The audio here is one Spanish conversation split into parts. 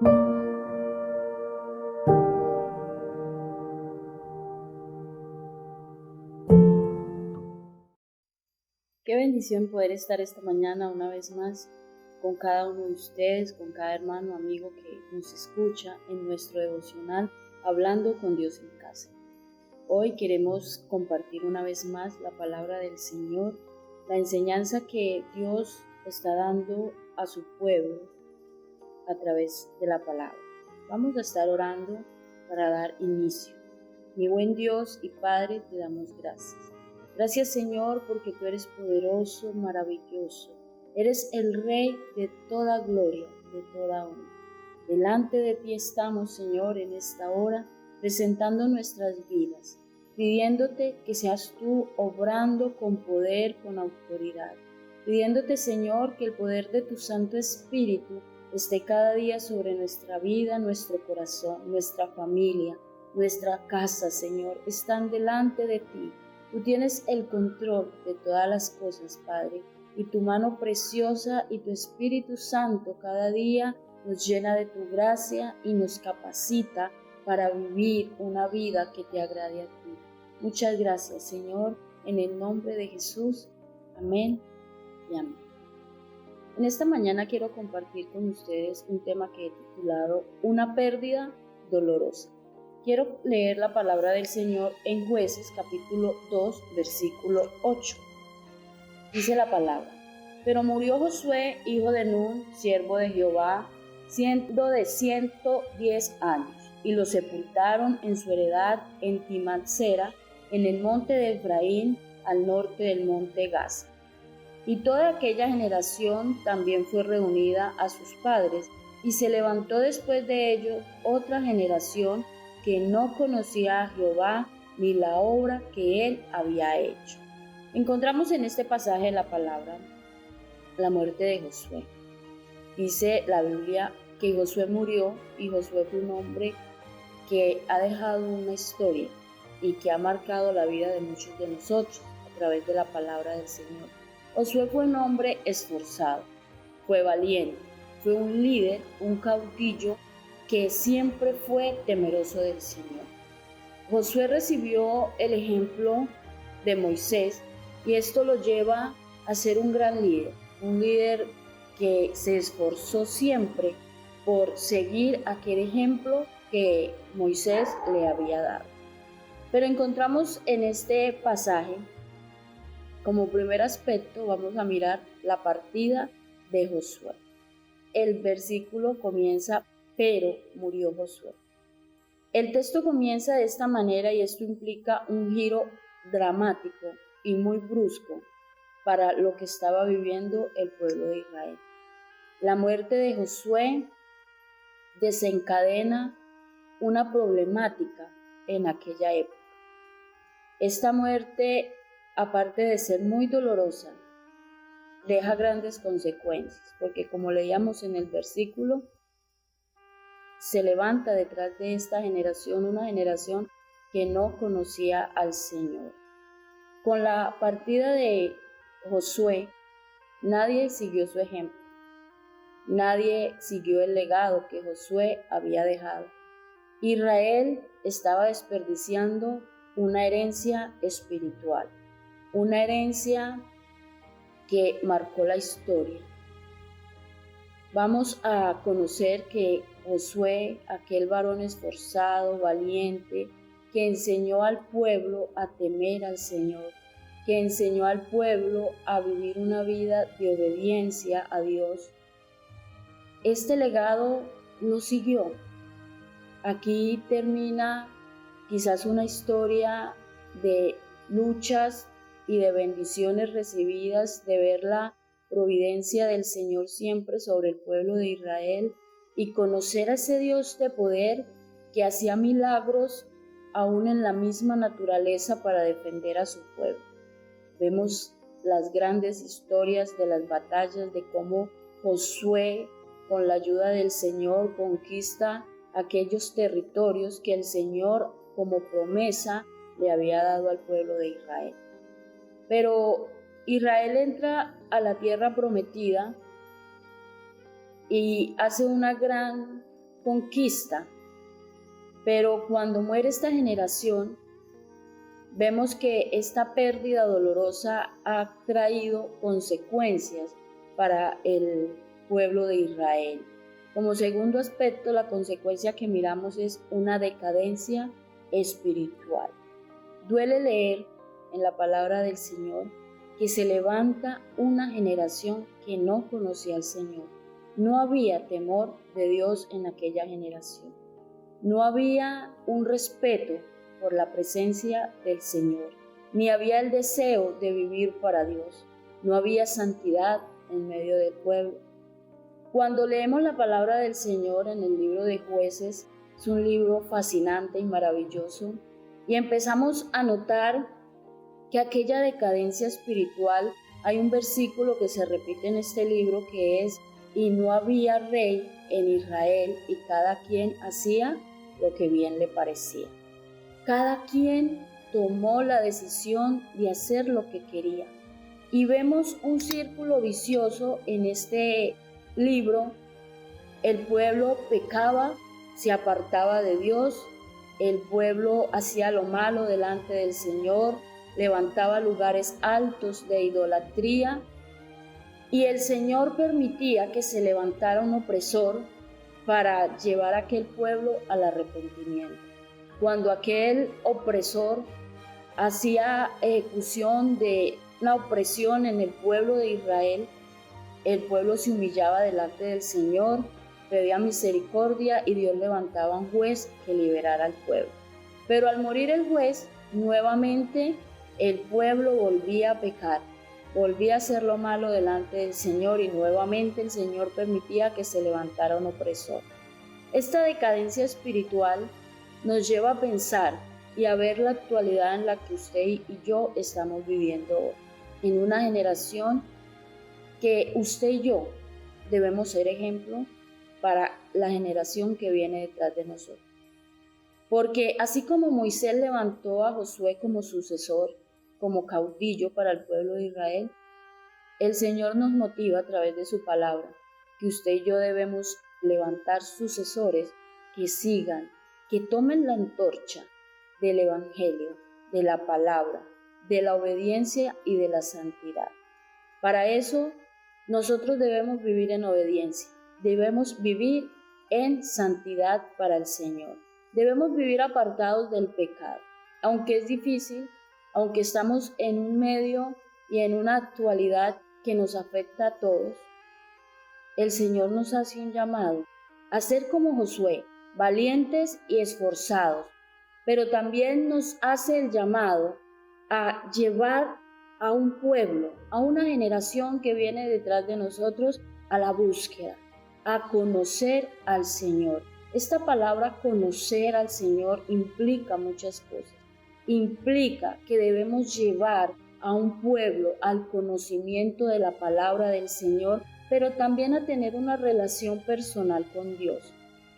Qué bendición poder estar esta mañana una vez más con cada uno de ustedes, con cada hermano, amigo que nos escucha en nuestro devocional Hablando con Dios en Casa. Hoy queremos compartir una vez más la palabra del Señor, la enseñanza que Dios está dando a su pueblo a través de la palabra. Vamos a estar orando para dar inicio. Mi buen Dios y Padre, te damos gracias. Gracias, Señor, porque tú eres poderoso, maravilloso. Eres el Rey de toda gloria, de toda honra. Delante de ti estamos, Señor, en esta hora, presentando nuestras vidas, pidiéndote que seas tú obrando con poder, con autoridad. Pidiéndote, Señor, que el poder de tu Santo Espíritu esté cada día sobre nuestra vida, nuestro corazón, nuestra familia, nuestra casa, Señor. Están delante de ti. Tú tienes el control de todas las cosas, Padre, y tu mano preciosa y tu Espíritu Santo cada día nos llena de tu gracia y nos capacita para vivir una vida que te agrade a ti. Muchas gracias, Señor, en el nombre de Jesús. Amén y amén. En esta mañana quiero compartir con ustedes un tema que he titulado Una pérdida dolorosa. Quiero leer la palabra del Señor en Jueces capítulo 2, versículo 8. Dice la palabra: Pero murió Josué, hijo de Nun, siervo de Jehová, siendo de 110 años, y lo sepultaron en su heredad en Timnat-Sera, en el monte de Efraín, al norte del monte Gaza. Y toda aquella generación también fue reunida a sus padres, y se levantó después de ellos otra generación que no conocía a Jehová ni la obra que él había hecho. Encontramos en este pasaje la palabra, la muerte de Josué. Dice la Biblia que Josué murió, y Josué fue un hombre que ha dejado una historia y que ha marcado la vida de muchos de nosotros a través de la palabra del Señor. Josué fue un hombre esforzado, fue valiente, fue un líder, un caudillo que siempre fue temeroso del Señor. Josué recibió el ejemplo de Moisés y esto lo lleva a ser un gran líder, un líder que se esforzó siempre por seguir aquel ejemplo que Moisés le había dado. Pero encontramos en este pasaje, como primer aspecto, vamos a mirar la partida de Josué. El versículo comienza: pero murió Josué. El texto comienza de esta manera y esto implica un giro dramático y muy brusco para lo que estaba viviendo el pueblo de Israel. La muerte de Josué desencadena una problemática en aquella época. Esta muerte, aparte de ser muy dolorosa, deja grandes consecuencias, porque como leíamos en el versículo, se levanta detrás de esta generación una generación que no conocía al Señor. Con la partida de Josué, nadie siguió su ejemplo. Nadie siguió el legado que Josué había dejado. Israel estaba desperdiciando una herencia espiritual, una herencia que marcó la historia. Vamos a conocer que Josué, aquel varón esforzado, valiente, que enseñó al pueblo a temer al Señor, que enseñó al pueblo a vivir una vida de obediencia a Dios, este legado no siguió. Aquí termina quizás una historia de luchas y de bendiciones recibidas, de ver la providencia del Señor siempre sobre el pueblo de Israel y conocer a ese Dios de poder que hacía milagros aún en la misma naturaleza para defender a su pueblo. Vemos las grandes historias de las batallas, de cómo Josué, con la ayuda del Señor, conquista aquellos territorios que el Señor, como promesa, le había dado al pueblo de Israel. Pero Israel entra a la tierra prometida y hace una gran conquista, pero cuando muere esta generación, vemos que esta pérdida dolorosa ha traído consecuencias para el pueblo de Israel. Como segundo aspecto, la consecuencia que miramos es una decadencia espiritual. Duele leer en la palabra del Señor que se levanta una generación que no conocía al Señor. No había temor de Dios en aquella generación. No había un respeto por la presencia del Señor, ni había el deseo de vivir para Dios. No había santidad en medio del pueblo. Cuando leemos la palabra del Señor en el libro de Jueces, es un libro fascinante y maravilloso, y empezamos a notar que aquella decadencia espiritual, hay un versículo que se repite en este libro que es: y no había rey en Israel, y cada quien hacía lo que bien le parecía. Cada quien tomó la decisión de hacer lo que quería. Y vemos un círculo vicioso en este libro. El pueblo pecaba, se apartaba de Dios, el pueblo hacía lo malo delante del Señor, levantaba lugares altos de idolatría, y el Señor permitía que se levantara un opresor para llevar a aquel pueblo al arrepentimiento. Cuando aquel opresor hacía ejecución de una opresión en el pueblo de Israel, el pueblo se humillaba delante del Señor, pedía misericordia y Dios levantaba un juez que liberara al pueblo. Pero al morir el juez, nuevamente el pueblo volvía a pecar, volvía a hacer lo malo delante del Señor, y nuevamente el Señor permitía que se levantara un opresor. Esta decadencia espiritual nos lleva a pensar y a ver la actualidad en la que usted y yo estamos viviendo hoy, en una generación que usted y yo debemos ser ejemplo para la generación que viene detrás de nosotros. Porque así como Moisés levantó a Josué como sucesor, como caudillo para el pueblo de Israel, el Señor nos motiva a través de su palabra que usted y yo debemos levantar sucesores que sigan, que tomen la antorcha del Evangelio, de la palabra, de la obediencia y de la santidad. Para eso, nosotros debemos vivir en obediencia, debemos vivir en santidad para el Señor. Debemos vivir apartados del pecado, aunque es difícil, aunque estamos en un medio y en una actualidad que nos afecta a todos. El Señor nos hace un llamado a ser como Josué, valientes y esforzados, pero también nos hace el llamado a llevar a un pueblo, a una generación que viene detrás de nosotros a la búsqueda, a conocer al Señor. Esta palabra conocer al Señor implica muchas cosas. Implica que debemos llevar a un pueblo al conocimiento de la palabra del Señor, pero también a tener una relación personal con Dios,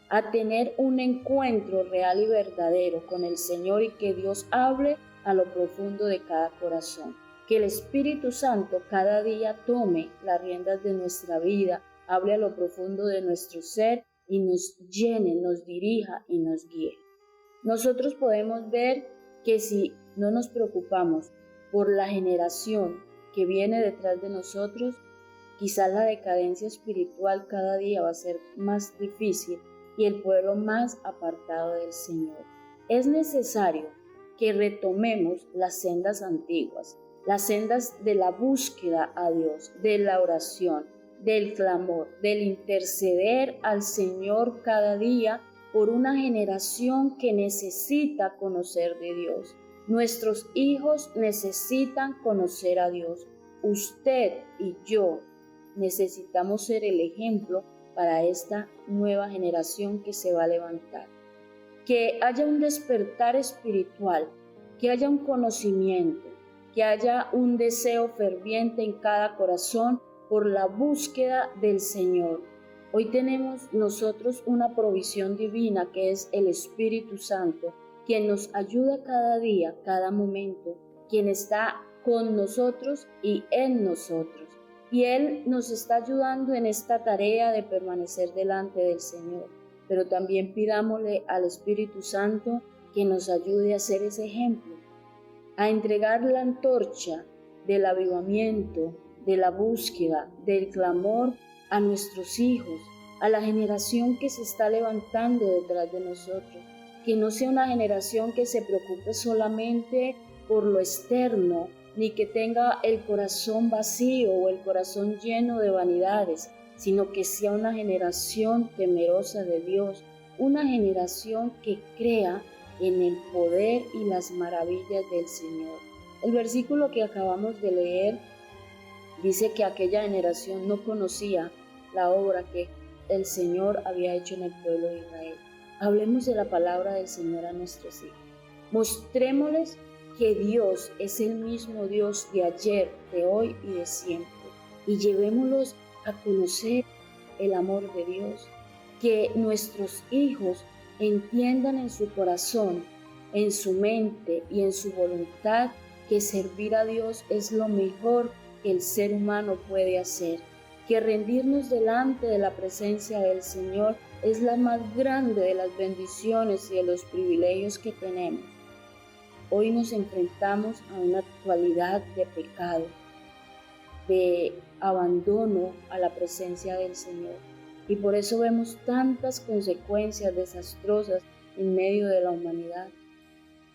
a tener un encuentro real y verdadero con el Señor, y que Dios hable a lo profundo de cada corazón. Que el Espíritu Santo cada día tome las riendas de nuestra vida, hable a lo profundo de nuestro ser y nos llene, nos dirija y nos guíe. Nosotros podemos ver que si no nos preocupamos por la generación que viene detrás de nosotros, quizás la decadencia espiritual cada día va a ser más difícil y el pueblo más apartado del Señor. Es necesario que retomemos las sendas antiguas, las sendas de la búsqueda a Dios, de la oración, del clamor, del interceder al Señor cada día por una generación que necesita conocer de Dios. Nuestros hijos necesitan conocer a Dios. Usted y yo necesitamos ser el ejemplo para esta nueva generación que se va a levantar. Que haya un despertar espiritual, que haya un conocimiento, que haya un deseo ferviente en cada corazón por la búsqueda del Señor. Hoy tenemos nosotros una provisión divina que es el Espíritu Santo, quien nos ayuda cada día, cada momento, quien está con nosotros y en nosotros. Y Él nos está ayudando en esta tarea de permanecer delante del Señor. pero también pidámosle al Espíritu Santo que nos ayude a ser ese ejemplo, a entregar la antorcha del avivamiento, de la búsqueda, del clamor a nuestros hijos, a la generación que se está levantando detrás de nosotros, que no sea una generación que se preocupe solamente por lo externo, ni que tenga el corazón vacío o el corazón lleno de vanidades, sino que sea una generación temerosa de Dios, una generación que crea en el poder y las maravillas del Señor. El versículo que acabamos de leer dice que aquella generación no conocía la obra que el Señor había hecho en el pueblo de Israel. Hablemos de la palabra del Señor a nuestros hijos. Mostrémosles que Dios es el mismo Dios de ayer, de hoy y de siempre. Y llevémoslos a conocer el amor de Dios. Que nuestros hijos entiendan en su corazón, en su mente y en su voluntad que servir a Dios es lo mejor que el ser humano puede hacer. Que rendirnos delante de la presencia del Señor es la más grande de las bendiciones y de los privilegios que tenemos. Hoy nos enfrentamos a una actualidad de pecado, de abandono a la presencia del Señor. Y por eso vemos tantas consecuencias desastrosas en medio de la humanidad.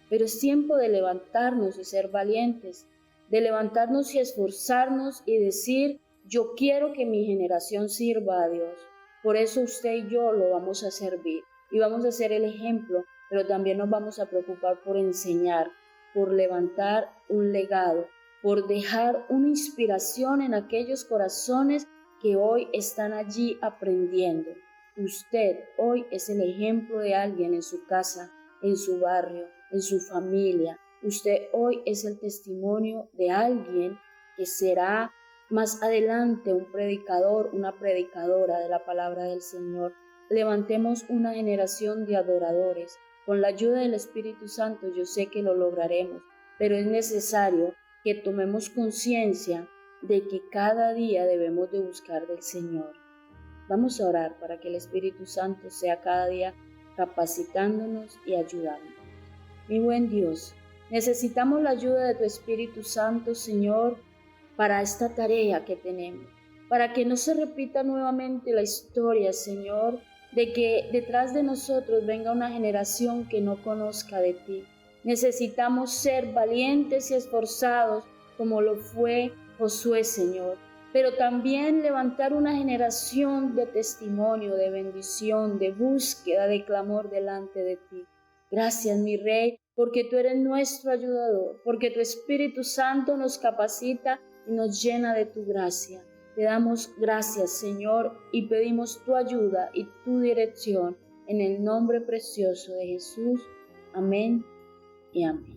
Pero es tiempo de levantarnos y ser valientes, de levantarnos y esforzarnos y decir, yo quiero que mi generación sirva a Dios. Por eso usted y yo lo vamos a servir y vamos a ser el ejemplo, pero también nos vamos a preocupar por enseñar, por levantar un legado, por dejar una inspiración en aquellos corazones que hoy están allí aprendiendo. Usted hoy es el ejemplo de alguien en su casa, en su barrio, en su familia. Usted hoy es el testimonio de alguien que será más adelante un predicador, una predicadora de la palabra del Señor. Levantemos una generación de adoradores. Con la ayuda del Espíritu Santo yo sé que lo lograremos, pero es necesario que tomemos conciencia de que cada día debemos de buscar del Señor. Vamos a orar para que el Espíritu Santo sea cada día capacitándonos y ayudándonos. Mi buen Dios, necesitamos la ayuda de tu Espíritu Santo, Señor, para esta tarea que tenemos, para que no se repita nuevamente la historia, Señor, de que detrás de nosotros venga una generación que no conozca de ti. Necesitamos ser valientes y esforzados como lo fue Josué, Señor, pero también levantar una generación de testimonio, de bendición, de búsqueda, de clamor delante de ti. Gracias, mi Rey, porque tú eres nuestro ayudador, porque tu Espíritu Santo nos capacita y nos llena de tu gracia. Te damos gracias, Señor, y pedimos tu ayuda y tu dirección en el nombre precioso de Jesús. Amén y amén.